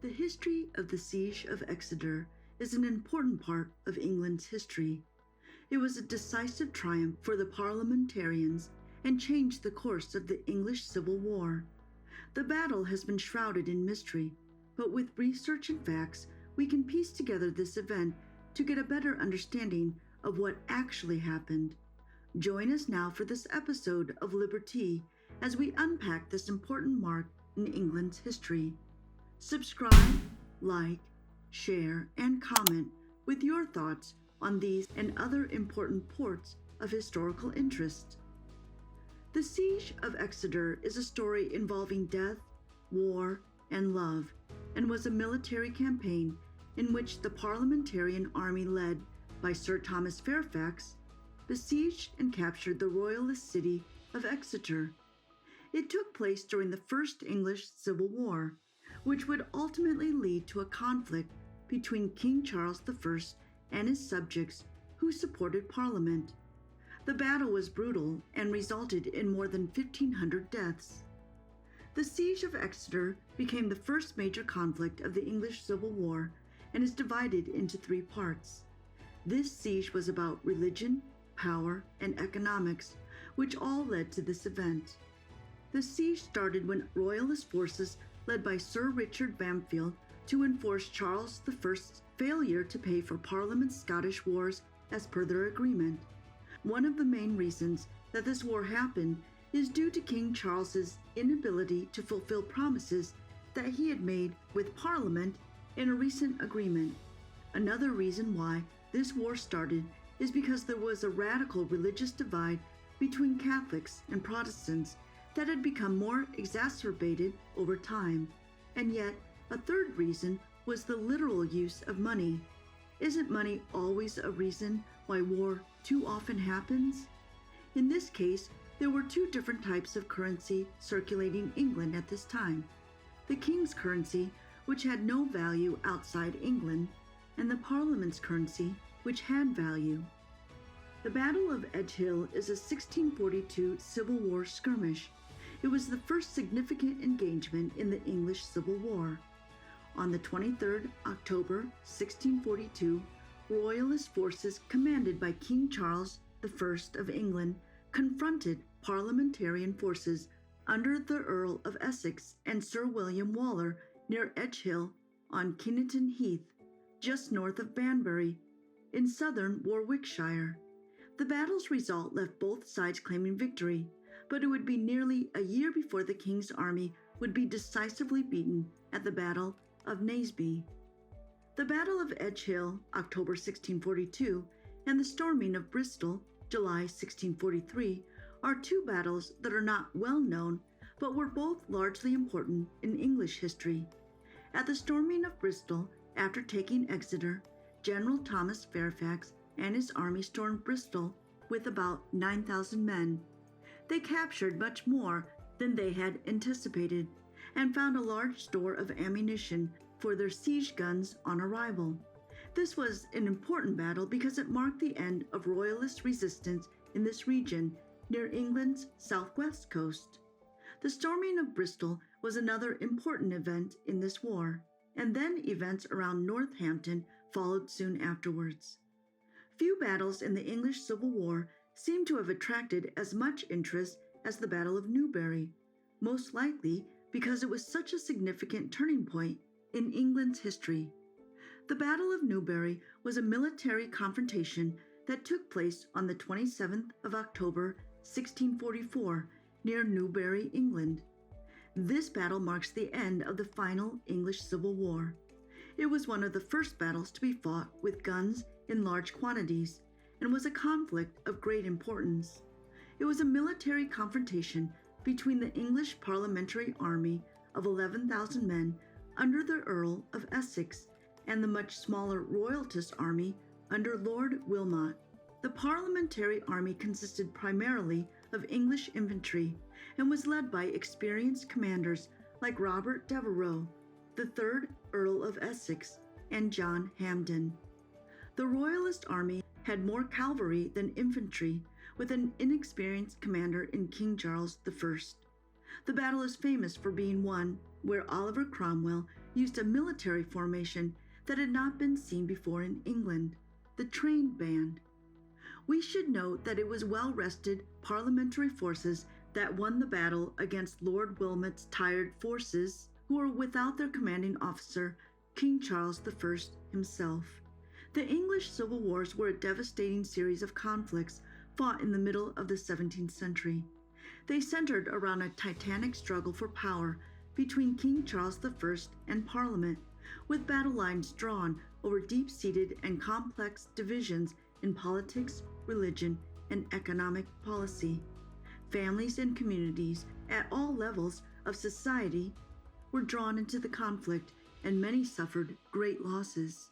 The history of the Siege of Exeter is an important part of England's history. It was a decisive triumph for the Parliamentarians and changed the course of the English Civil War. The battle has been shrouded in mystery, but with research and facts, we can piece together this event to get a better understanding of what actually happened. Join us now for this episode of Liber-Tea as we unpack this important mark in England's history. Subscribe, like, share, and comment with your thoughts on these and other important ports of historical interest. The Siege of Exeter is a story involving death, war, and love, and was a military campaign in which the Parliamentarian army led by Sir Thomas Fairfax besieged and captured the Royalist city of Exeter. It took place during the First English Civil War, which would ultimately lead to a conflict between King Charles I and his subjects who supported Parliament. The battle was brutal and resulted in more than 1,500 deaths. The Siege of Exeter became the first major conflict of the English Civil War and is divided into three parts. This siege was about religion, power, and economics, which all led to this event. The siege started when Royalist forces led by Sir Richard Bamfield to enforce Charles I's failure to pay for Parliament's Scottish wars as per their agreement. One of the main reasons that this war happened is due to King Charles's inability to fulfill promises that he had made with Parliament in a recent agreement. Another reason why this war started is because there was a radical religious divide between Catholics and Protestants that had become more exacerbated over time. And yet, a third reason was the literal use of money. Isn't money always a reason why war too often happens? In this case, there were two different types of currency circulating England at this time. The king's currency, which had no value outside England, and the Parliament's currency, which had value. The Battle of Edge Hill is a 1642 Civil War skirmish. It was the first significant engagement in the English Civil War. On the 23rd October 1642, Royalist forces commanded by King Charles I of England confronted Parliamentarian forces under the Earl of Essex and Sir William Waller near Edge Hill on Kennington Heath, just north of Banbury, in southern Warwickshire. The battle's result left both sides claiming victory, but it would be nearly a year before the king's army would be decisively beaten at the Battle of Naseby. The Battle of Edge Hill, October 1642, and the storming of Bristol, July 1643, are two battles that are not well known, but were both largely important in English history. At the storming of Bristol, after taking Exeter, General Thomas Fairfax and his army stormed Bristol with about 9,000 men. They captured much more than they had anticipated and found a large store of ammunition for their siege guns on arrival. This was an important battle because it marked the end of Royalist resistance in this region near England's southwest coast. The storming of Bristol was another important event in this war, and then events around Northampton followed soon afterwards. Few battles in the English Civil War seem to have attracted as much interest as the Battle of Newbury, most likely because it was such a significant turning point in England's history. The Battle of Newbury was a military confrontation that took place on the 27th of October 1644 near Newbury, England. This battle marks the end of the final English Civil War. It was one of the first battles to be fought with guns in large quantities and was a conflict of great importance. It was a military confrontation between the English Parliamentary army of 11,000 men under the Earl of Essex and the much smaller Royalist army under Lord Wilmot. The Parliamentary army consisted primarily of English infantry and was led by experienced commanders like Robert Devereux, the 3rd Earl of Essex, and John Hampden. The Royalist army had more cavalry than infantry, with an inexperienced commander in King Charles I. The battle is famous for being one where Oliver Cromwell used a military formation that had not been seen before in England, the trained band. We should note that it was well-rested parliamentary forces that won the battle against Lord Wilmot's tired forces, who were without their commanding officer, King Charles I himself. The English civil wars were a devastating series of conflicts fought in the middle of the 17th century. They centered around a titanic struggle for power between King Charles I and Parliament, with battle lines drawn over deep-seated and complex divisions in politics, religion, and economic policy. Families and communities at all levels of society were drawn into the conflict, and many suffered great losses.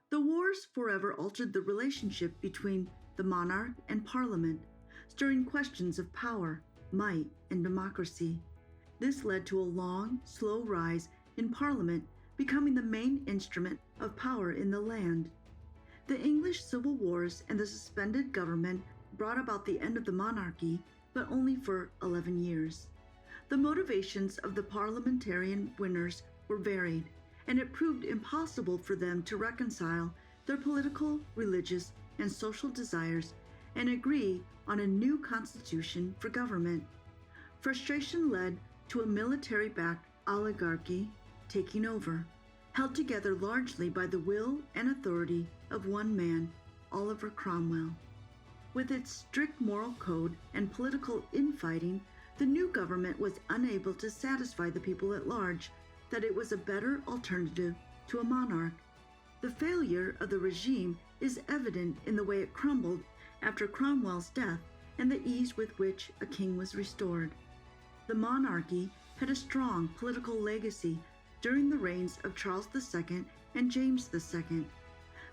The wars forever altered the relationship between the monarch and Parliament, stirring questions of power, might, and democracy. This led to a long, slow rise in Parliament becoming the main instrument of power in the land. The English civil wars and the suspended government brought about the end of the monarchy, but only for 11 years. The motivations of the Parliamentarian winners were varied, and it proved impossible for them to reconcile their political, religious, and social desires and agree on a new constitution for government. Frustration led to a military-backed oligarchy taking over, held together largely by the will and authority of one man, Oliver Cromwell. With its strict moral code and political infighting, the new government was unable to satisfy the people at large that it was a better alternative to a monarch. The failure of the regime is evident in the way it crumbled after Cromwell's death and the ease with which a king was restored. The monarchy had a strong political legacy during the reigns of Charles II and James II.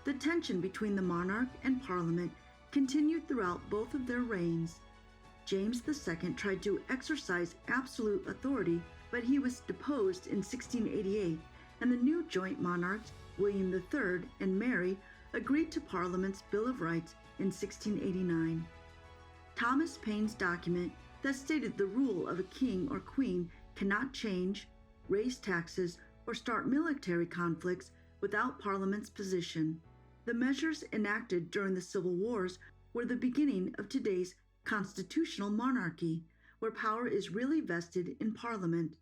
The tension between the monarch and Parliament continued throughout both of their reigns. James II tried to exercise absolute authority, but he was deposed in 1688, and the new joint monarchs, William III and Mary, agreed to Parliament's Bill of Rights in 1689. Thomas Paine's document that stated the rule of a king or queen cannot change, raise taxes, or start military conflicts without Parliament's position. The measures enacted during the Civil Wars were the beginning of today's constitutional monarchy, where power is really vested in Parliament.